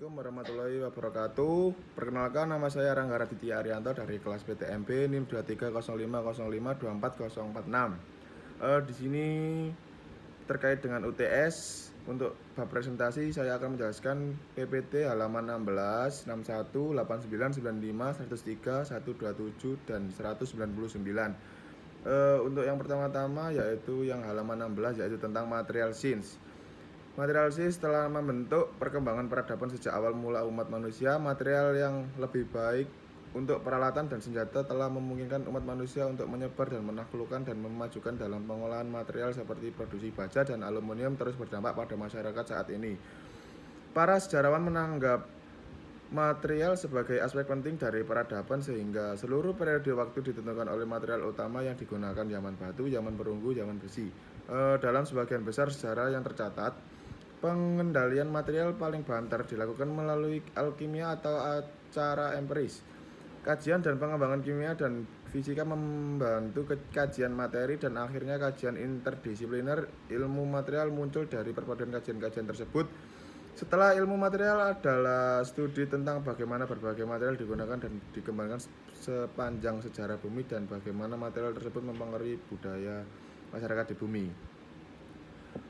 Assalamualaikum warahmatullahi wabarakatuh. Perkenalkan, nama saya Rangga Raditya Arianto dari kelas PTMB NIM 2305052446. Di sini terkait dengan UTS, untuk bab presentasi saya akan menjelaskan PPT halaman 16, 61, 89, 95, 103, 127 dan 199. Untuk yang pertama-tama yaitu yang halaman 16, yaitu tentang material science. Material science telah membentuk perkembangan peradaban sejak awal mula umat manusia. Material yang lebih baik untuk peralatan dan senjata telah memungkinkan umat manusia untuk menyebar dan menaklukkan dan memajukan dalam pengolahan material seperti produksi baja dan aluminium, terus berdampak pada masyarakat saat ini. Para sejarawan menganggap material sebagai aspek penting dari peradaban sehingga seluruh periode waktu ditentukan oleh material utama yang digunakan, zaman batu, zaman perunggu, zaman besi. Dalam sebagian besar sejarah yang tercatat, pengendalian material paling banter dilakukan melalui alkimia atau cara empiris. Kajian dan pengembangan kimia dan fisika membantu kajian materi dan akhirnya kajian interdisipliner ilmu material muncul dari perpaduan kajian-kajian tersebut. Setelah ilmu material adalah studi tentang bagaimana berbagai material digunakan dan dikembangkan sepanjang sejarah bumi dan bagaimana material tersebut mempengaruhi budaya masyarakat di bumi.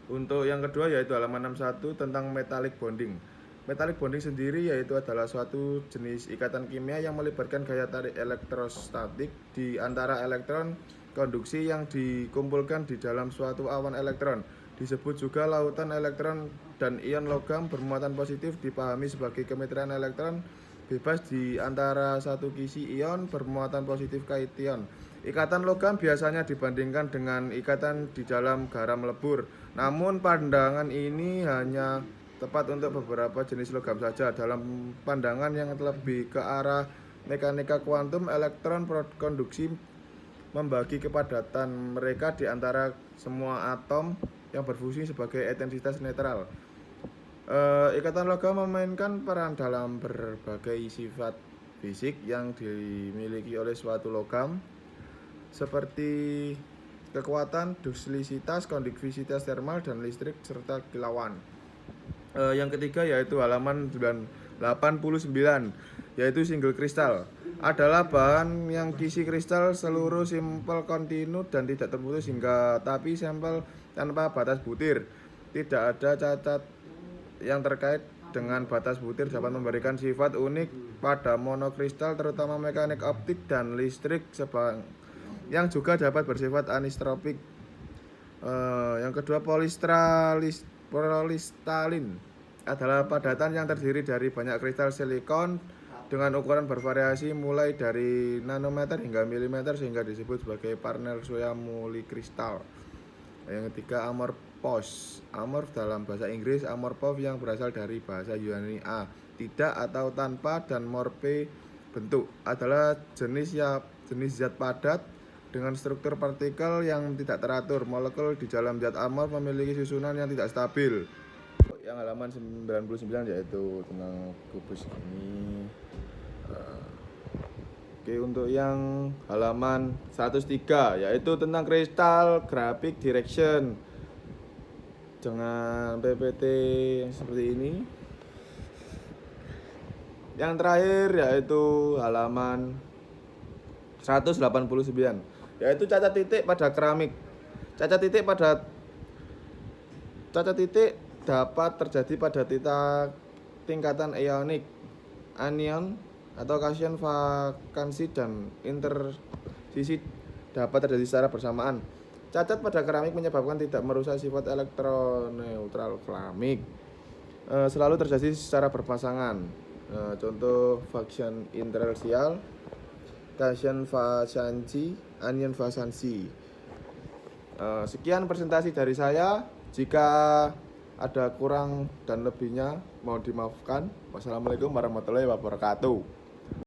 Untuk yang kedua yaitu halaman 61 tentang metallic bonding. Metallic bonding sendiri yaitu adalah suatu jenis ikatan kimia yang melibatkan gaya tarik elektrostatik di antara elektron konduksi yang dikumpulkan di dalam suatu awan elektron. Disebut juga lautan elektron, dan ion logam bermuatan positif dipahami sebagai kemitraan elektron bebas di antara satu kisi ion bermuatan positif kation. Ikatan logam biasanya dibandingkan dengan ikatan di dalam garam lebur. Namun pandangan ini hanya tepat untuk beberapa jenis logam saja. Dalam pandangan yang lebih ke arah mekanika kuantum, elektron konduksi membagi kepadatan mereka di antara semua atom yang berfungsi sebagai intensitas netral. Ikatan logam memainkan peran dalam berbagai sifat fisik yang dimiliki oleh suatu logam, seperti kekuatan, duslisitas, konduktivitas termal, dan listrik, serta kilauan. Yang ketiga yaitu halaman 89, yaitu single kristal. Adalah bahan yang kisi kristal seluruh simpel kontinu dan tidak terputus hingga tapi sampel tanpa batas butir. Tidak ada cacat yang terkait dengan batas butir dapat memberikan sifat unik pada monokristal, terutama mekanik optik dan listrik, yang juga dapat bersifat anistropik. Yang kedua, polistalin adalah padatan yang terdiri dari banyak kristal silikon dengan ukuran bervariasi mulai dari nanometer hingga milimeter sehingga disebut sebagai Parnell-Soya mulikristal. Yang ketiga, amorphous. Amorph dalam bahasa Inggris, amorphous yang berasal dari bahasa Yunani tidak atau tanpa, dan morphe bentuk, adalah jenis zat padat dengan struktur partikel yang tidak teratur. Molekul di dalam zat amorf memiliki susunan yang tidak stabil. Yang halaman 99 yaitu tentang kubus ini. Oke, untuk yang halaman 103 yaitu tentang kristal graphic direction dengan PPT yang seperti ini. Yang terakhir yaitu halaman 189, yaitu cacat titik pada keramik. Cacat titik dapat terjadi pada tingkatan ionik, anion atau cation, vakansi, dan intersisi dapat terjadi secara bersamaan. Cacat pada keramik menyebabkan tidak merusak sifat elektroneutral keramik. Selalu terjadi secara berpasangan. Contoh vacuum intersial, cation vacancy, anion vacancy. Sekian presentasi dari saya. Jika ada kurang dan lebihnya mohon dimaafkan. Wassalamualaikum warahmatullahi wabarakatuh.